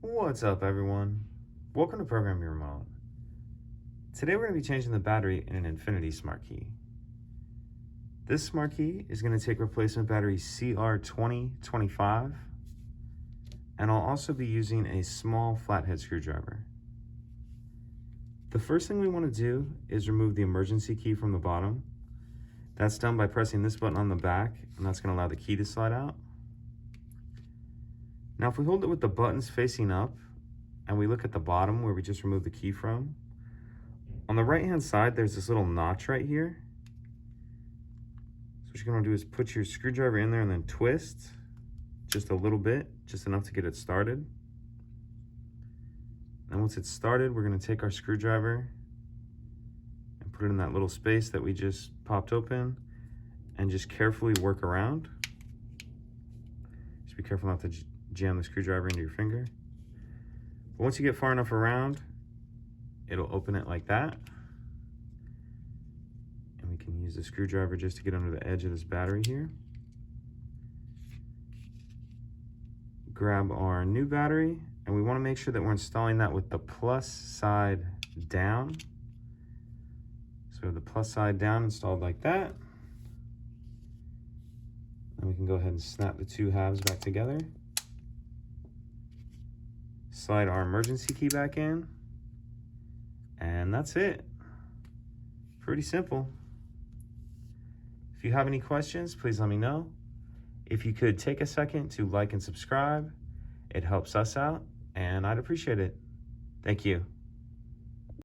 What's up, everyone? Welcome to Program Your Remote. Today we're going to be changing the battery in an Infiniti Smart Key. This Smart Key is going to take replacement battery CR2025, and I'll also be using a small flathead screwdriver. The first thing we want to do is remove the emergency key from the bottom. That's done by pressing this button on the back, and that's going to allow the key to slide out. Now, if we hold it with the buttons facing up, and we look at the bottom where we just removed the key from, on the right hand side there's this little notch right here. So what you're going to do is put your screwdriver in there and then twist just a little bit, just enough to get it started. And once it's started, we're going to take our screwdriver and put it in that little space that we just popped open and just carefully work around. Just be careful not to jam the screwdriver into your finger. But once you get far enough around, it'll open it like that. And we can use the screwdriver just to get under the edge of this battery here. Grab our new battery, and we want to make sure that we're installing that with the plus side down. So we have the plus side down installed like that. And we can go ahead and snap the two halves back together. Slide our emergency key back in, and that's it. Pretty simple. If you have any questions, please let me know. If you could take a second to like and subscribe, it helps us out, and I'd appreciate it. Thank you.